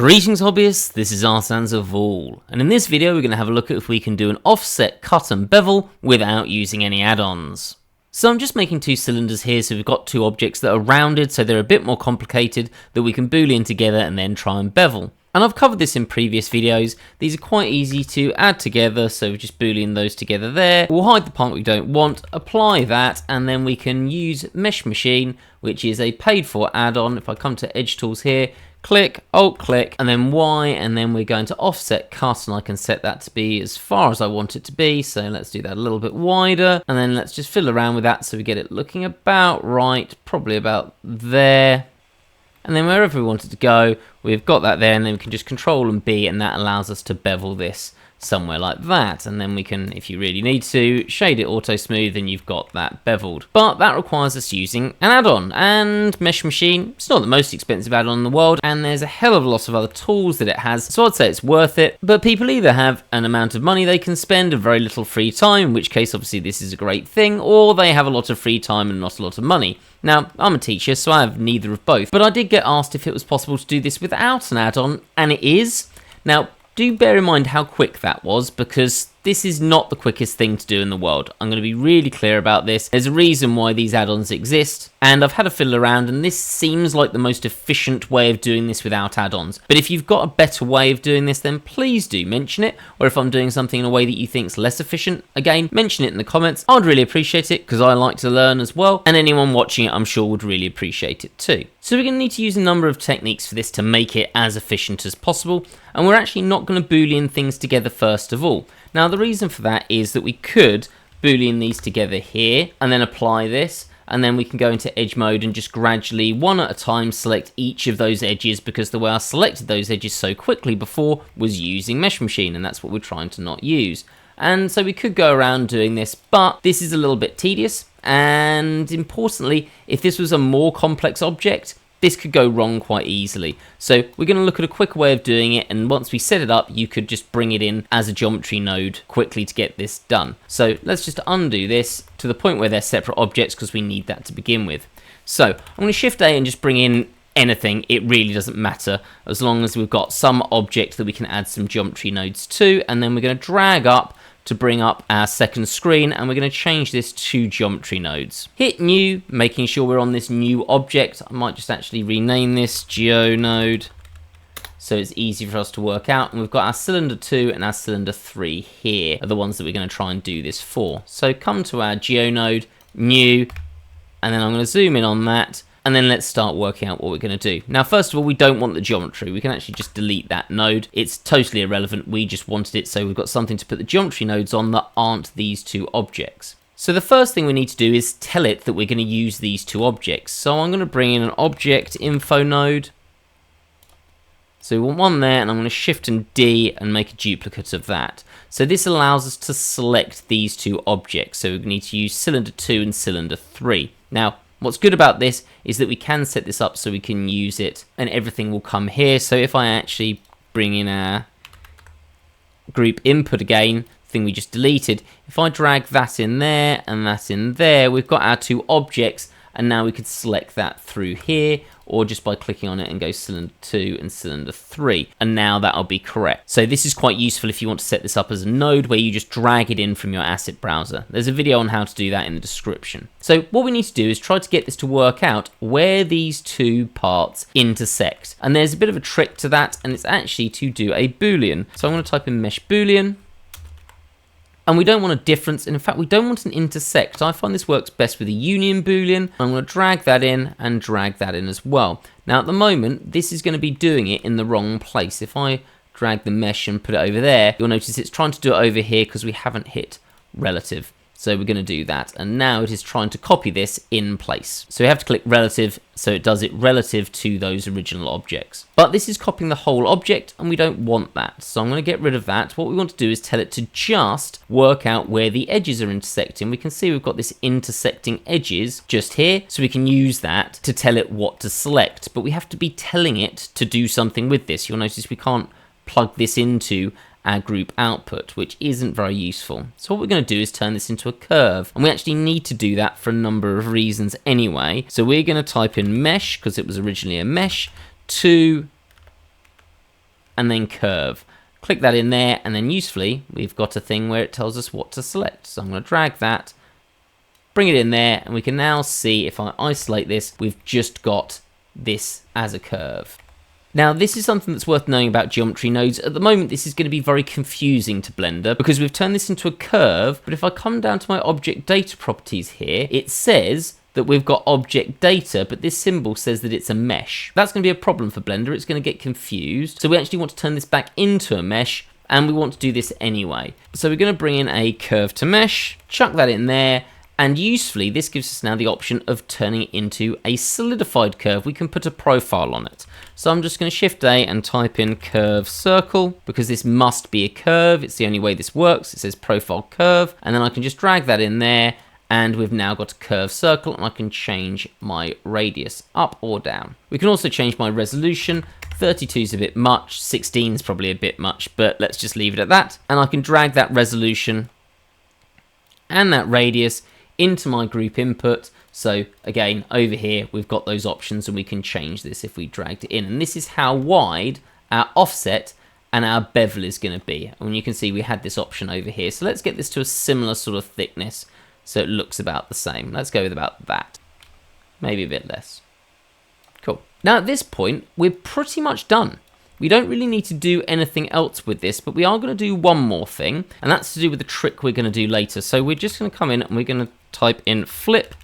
Greetings hobbyists, this is Add of All, and in this video we're going to have a look at if we can do an offset cut and bevel without using any add-ons. So I'm just making two cylinders here, so we've got two objects that are rounded, so they're a bit more complicated, that we can boolean together and then try and bevel. And I've covered this in previous videos. These are quite easy to add together, so we just boolean those together there. We'll hide the part we don't want, apply that, and then we can use Mesh Machine, which is a paid for add-on. If I come to Edge Tools here, click, Alt click, and then Y, and then we're going to offset cut, and I can set that to be as far as I want it to be. So let's do that a little bit wider, and then let's just fiddle around with that so we get it looking about right, probably about there. And then wherever we want it to go, we've got that there, and then we can just Control and B, and that allows us to bevel this somewhere like that. And then we can, if you really need to, shade it auto smooth, and you've got that beveled. But that requires us using an add-on, and Mesh Machine, it's not the most expensive add-on in the world, and there's a hell of a lot of other tools that it has, so I'd say it's worth it. But people either have an amount of money they can spend and very little free time, in which case obviously this is a great thing, or they have a lot of free time and not a lot of money. Now, I'm a teacher, so I have neither of both, but I did get asked if it was possible to do this without an add-on, and it is. Now, do bear in mind how quick that was, because this is not the quickest thing to do in the world. I'm going to be really clear about this. There's a reason why these add-ons exist, and I've had a fiddle around, and this seems like the most efficient way of doing this without add-ons. But if you've got a better way of doing this, then please do mention it, or if I'm doing something in a way that you think is less efficient, again, mention it in the comments. I'd really appreciate it, because I like to learn as well, and anyone watching it I'm sure would really appreciate it too. So we're going to need to use a number of techniques for this to make it as efficient as possible, and we're actually not going to boolean things together first of all. Now the reason for that is that we could boolean these together here and then apply this, and then we can go into edge mode and just gradually one at a time select each of those edges, because the way I selected those edges so quickly before was using Mesh Machine, and that's what we're trying to not use. And so we could go around doing this, but this is a little bit tedious, and importantly, if this was a more complex object, this could go wrong quite easily. So we're going to look at a quicker way of doing it, and once we set it up, you could just bring it in as a geometry node quickly to get this done. So let's just undo this to the point where they're separate objects, because we need that to begin with. So I'm going to Shift A and just bring in anything. It really doesn't matter, as long as we've got some object that we can add some geometry nodes to, and then we're going to drag up to bring up our second screen, and we're going to change this to geometry nodes. Hit new, making sure we're on this new object. I might just actually rename this geo node so it's easy for us to work out. And we've got our cylinder 2 and our cylinder 3 here are the ones that we're going to try and do this for. So come to our geo node, new, and then I'm going to zoom in on that, and then let's start working out what we're going to do. Now, first of all, we don't want the geometry. We can actually just delete that node. It's totally irrelevant. We just wanted it so we've got something to put the geometry nodes on that aren't these two objects. So the first thing we need to do is tell it that we're going to use these two objects. So I'm going to bring in an object info node. So we want one there, and I'm going to Shift and D and make a duplicate of that. So this allows us to select these two objects. So we need to use cylinder 2 and cylinder 3. Now, what's good about this is that we can set this up so we can use it, and everything will come here. So if I actually bring in our group input again, thing we just deleted, if I drag that in there and that in there, we've got our two objects, and now we could select that through here, or just by clicking on it and go cylinder 2 and cylinder 3, and now that'll be correct. So this is quite useful if you want to set this up as a node where you just drag it in from your asset browser. There's a video on how to do that in the description. So what we need to do is try to get this to work out where these two parts intersect, and there's a bit of a trick to that, and it's actually to do a boolean. So I'm going to type in mesh boolean, and we don't want a difference, and in fact we don't want an intersect. I find this works best with a union boolean. I'm going to drag that in and drag that in as well. Now at the moment this is going to be doing it in the wrong place. If I drag the mesh and put it over there, you'll notice it's trying to do it over here because we haven't hit relative. So we're going to do that, and now it is trying to copy this in place. So we have to click relative so it does it relative to those original objects. But this is copying the whole object, and we don't want that. So I'm going to get rid of that. What we want to do is tell it to just work out where the edges are intersecting. We can see we've got this intersecting edges just here, so we can use that to tell it what to select. But we have to be telling it to do something with this. You'll notice we can't plug this into our group output, which isn't very useful. So what we're going to do is turn this into a curve, and we actually need to do that for a number of reasons anyway. So we're going to type in mesh, because it was originally a mesh, to and then curve. Click that in there, and then usefully, we've got a thing where it tells us what to select. So I'm going to drag that, bring it in there, and we can now see if I isolate this, we've just got this as a curve. Now, this is something that's worth knowing about geometry nodes. At the moment, this is going to be very confusing to Blender because we've turned this into a curve, but if I come down to my object data properties here, it says that we've got object data, but this symbol says that it's a mesh. That's going to be a problem for Blender. It's going to get confused. So we actually want to turn this back into a mesh, and we want to do this anyway. So we're going to bring in a curve to mesh, chuck that in there, and usefully, this gives us now the option of turning it into a solidified curve. We can put a profile on it. So I'm just going to Shift A and type in curve circle, because this must be a curve. It's the only way this works. It says profile curve, and then I can just drag that in there, and we've now got a curve circle, and I can change my radius up or down. We can also change my resolution. 32 is a bit much, 16 is probably a bit much, but let's just leave it at that. And I can drag that resolution and that radius into my group input. So again, over here, we've got those options, and we can change this if we dragged it in. And this is how wide our offset and our bevel is going to be. And you can see we had this option over here. So let's get this to a similar sort of thickness so it looks about the same. Let's go with about that. Maybe a bit less. Cool. Now at this point, we're pretty much done. We don't really need to do anything else with this, but we are going to do one more thing, and that's to do with the trick we're going to do later. So we're just going to come in and we're going to type in flip,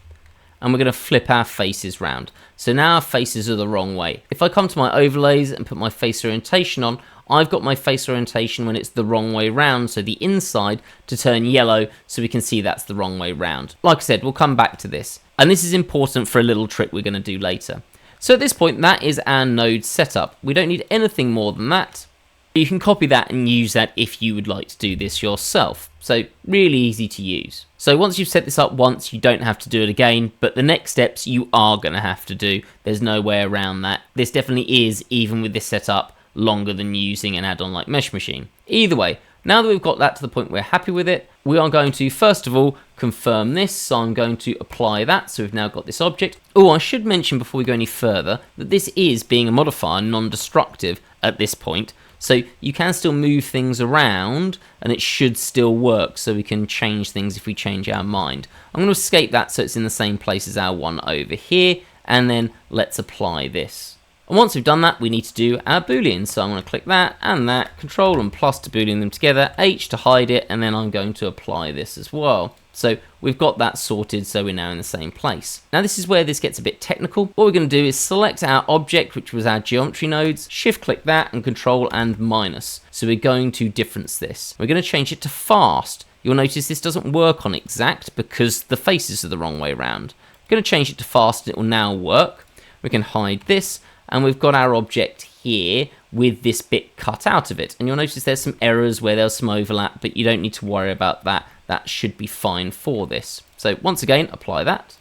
and we're going to flip our faces round. So now our faces are the wrong way. If I come to my overlays and put my face orientation on, I've got my face orientation when it's the wrong way round, so the inside to turn yellow, so we can see that's the wrong way round. Like I said, we'll come back to this. And this is important for a little trick we're going to do later. So at this point, that is our node setup. We don't need anything more than that. You can copy that and use that if you would like to do this yourself. So really easy to use. So once you've set this up once, you don't have to do it again, but the next steps you are going to have to do. There's no way around that. This definitely is, even with this setup, longer than using an add-on like Mesh Machine. Either way, now that we've got that to the point we're happy with it, we are going to, first of all, confirm this. So I'm going to apply that. So we've now got this object. Oh, I should mention before we go any further that this is, being a modifier, non-destructive at this point. So you can still move things around and it should still work, so we can change things if we change our mind. I'm going to escape that so it's in the same place as our one over here, and then let's apply this. And once we've done that, we need to do our boolean. So I'm going to click that and that, control and plus to boolean them together, H to hide it, and then I'm going to apply this as well. So we've got that sorted, so we're now in the same place. Now this is where this gets a bit technical. What we're going to do is select our object, which was our geometry nodes, shift click that and control and minus. So we're going to difference this. We're going to change it to fast. You'll notice this doesn't work on exact because the faces are the wrong way around. I'm going to change it to fast and it will now work. We can hide this, and we've got our object here with this bit cut out of it. And you'll notice there's some errors where there's some overlap, but you don't need to worry about that. That should be fine for this. So once again, apply that.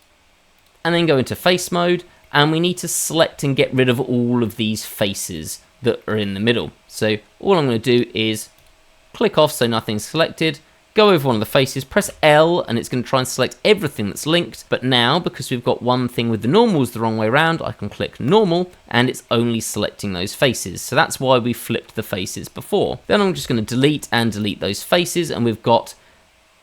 And then go into face mode, and we need to select and get rid of all of these faces that are in the middle. So all I'm going to do is click off so nothing's selected, go over one of the faces, press L, and it's going to try and select everything that's linked. But now, because we've got one thing with the normals the wrong way around, I can click normal, and it's only selecting those faces. So that's why we flipped the faces before. Then I'm just going to delete and delete those faces, and we've got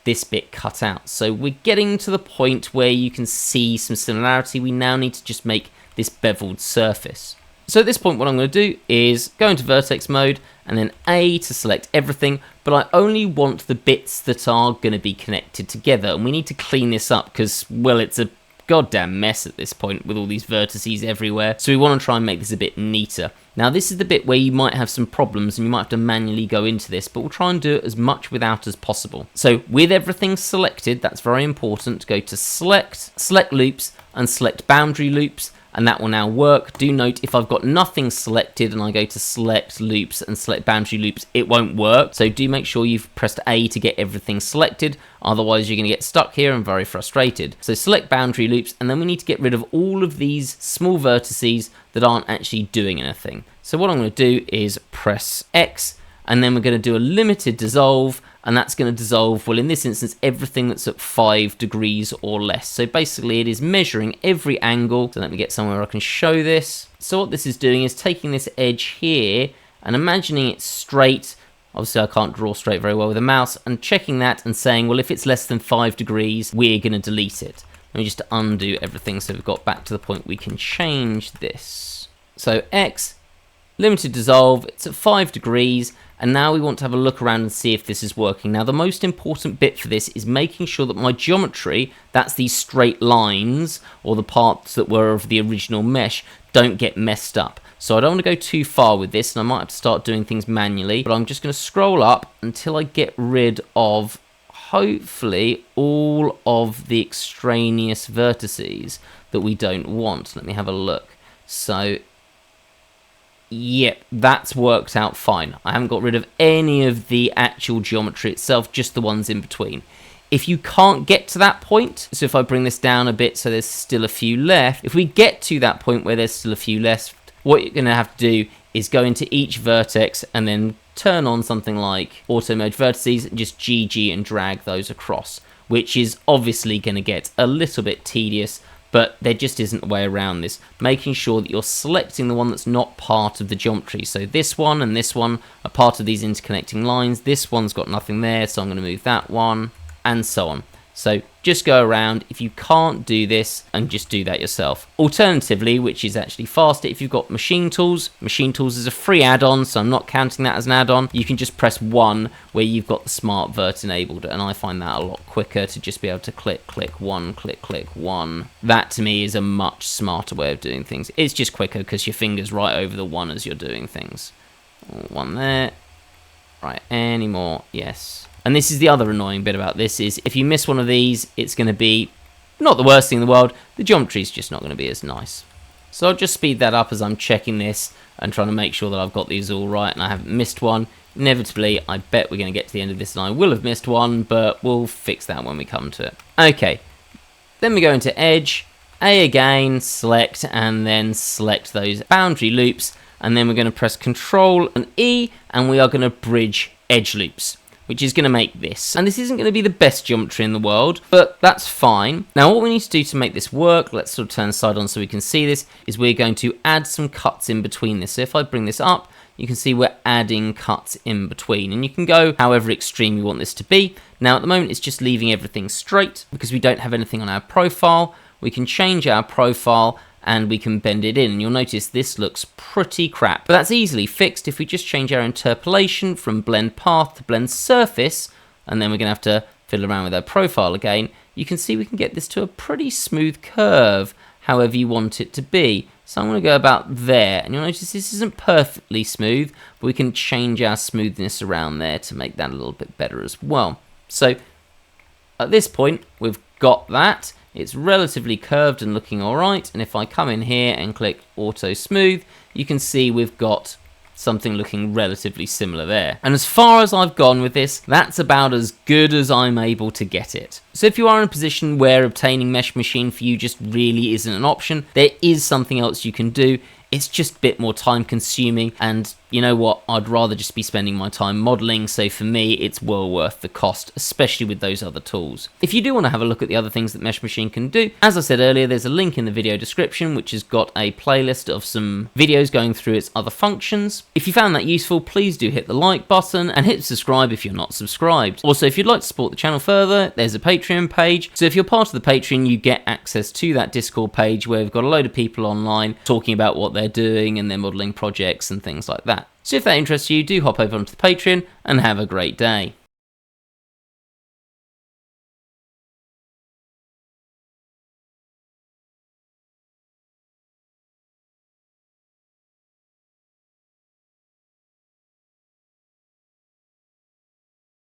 this bit cut out. So we're getting to the point where you can see some similarity. We now need to just make this beveled surface. So at this point, what I'm going to do is go into vertex mode and then A to select everything, but I only want the bits that are going to be connected together, and we need to clean this up because, well, it's a goddamn mess at this point with all these vertices everywhere. So we want to try and make this a bit neater. Now this is the bit where you might have some problems and you might have to manually go into this, but we'll try and do it as much without as possible. So with everything selected, that's very important, go to select loops and select boundary loops, and that will now work. Do note, if I've got nothing selected and I go to select loops and select boundary loops, it won't work. So do make sure you've pressed A to get everything selected, otherwise you're going to get stuck here and very frustrated. So select boundary loops, and then we need to get rid of all of these small vertices that aren't actually doing anything. So what I'm going to do is press X, and then we're going to do a limited dissolve, and that's going to dissolve, well, in this instance, everything that's at 5 degrees or less. So basically it is measuring every angle. So let me get somewhere I can show this. So what this is doing is taking this edge here and imagining it straight. Obviously, I can't draw straight very well with a mouse, and checking that and saying, well, if it's less than 5 degrees, we're going to delete it. Let me just undo everything so we've got back to the point we can change this. So X, limited dissolve, it's at 5 degrees, and now we want to have a look around and see if this is working. Now, the most important bit for this is making sure that my geometry, that's these straight lines, or the parts that were of the original mesh, don't get messed up. So I don't want to go too far with this, and I might have to start doing things manually, but I'm just going to scroll up until I get rid of, hopefully, all of the extraneous vertices that we don't want. Let me have a look. So, yep, that's worked out fine. I haven't got rid of any of the actual geometry itself, just the ones in between. If you can't get to that point, so if I bring this down a bit so there's still a few left, if we get to that point where there's still a few left, what you're going to have to do is go into each vertex and then turn on something like auto merge vertices and just GG and drag those across, which is obviously going to get a little bit tedious, but there just isn't a way around this. Making sure that you're selecting the one that's not part of the geometry. So this one and this one are part of these interconnecting lines. This one's got nothing there, so I'm going to move that one, and so on. So just go around. If you can't do this, and just do that yourself. Alternatively, which is actually faster, if you've got Machine Tools is a free add-on, so I'm not counting that as an add-on. You can just press 1 where you've got the Smart Vert enabled, and I find that a lot quicker to just be able to click 1, click 1. That to me is a much smarter way of doing things. It's just quicker because your finger's right over the 1 as you're doing things. 1 there. Right, any more? Yes. And this is the other annoying bit about this, is if you miss one of these, it's going to be not the worst thing in the world. The geometry is just not going to be as nice. So I'll just speed that up as I'm checking this and trying to make sure that I've got these all right and I haven't missed one. Inevitably, I bet we're going to get to the end of this and I will have missed one, but we'll fix that when we come to it. Okay, then we go into Edge, A again, select, and then select those boundary loops, and then we're going to press Control and E, and we are going to bridge edge loops, which is going to make this. And this isn't going to be the best geometry in the world, but that's fine. Now what we need to do to make this work, let's sort of turn side on so we can see this, is we're going to add some cuts in between this. So if I bring this up, you can see we're adding cuts in between, and you can go however extreme you want this to be. Now at the moment it's just leaving everything straight because we don't have anything on our profile. We can change our profile and we can bend it in, and you'll notice this looks pretty crap. But that's easily fixed if we just change our interpolation from blend path to blend surface, and then we're going to have to fiddle around with our profile again. You can see we can get this to a pretty smooth curve, however you want it to be. So I'm going to go about there, and you'll notice this isn't perfectly smooth, but we can change our smoothness around there to make that a little bit better as well. So at this point, we've got that. It's relatively curved and looking alright, and if I come in here and click Auto Smooth, you can see we've got something looking relatively similar there. And as far as I've gone with this, that's about as good as I'm able to get it. So if you are in a position where obtaining Mesh Machine for you just really isn't an option, there is something else you can do. It's just a bit more time consuming, and you know what, I'd rather just be spending my time modeling, so for me it's well worth the cost, especially with those other tools. If you do want to have a look at the other things that Mesh Machine can do, as I said earlier, there's a link in the video description which has got a playlist of some videos going through its other functions. If you found that useful, please do hit the like button and hit subscribe if you're not subscribed. Also, if you'd like to support the channel further, there's a Patreon page, so if you're part of the Patreon you get access to that Discord page where we've got a load of people online talking about what they're doing and their modelling projects and things like that. So if that interests you, do hop over onto the Patreon and have a great day.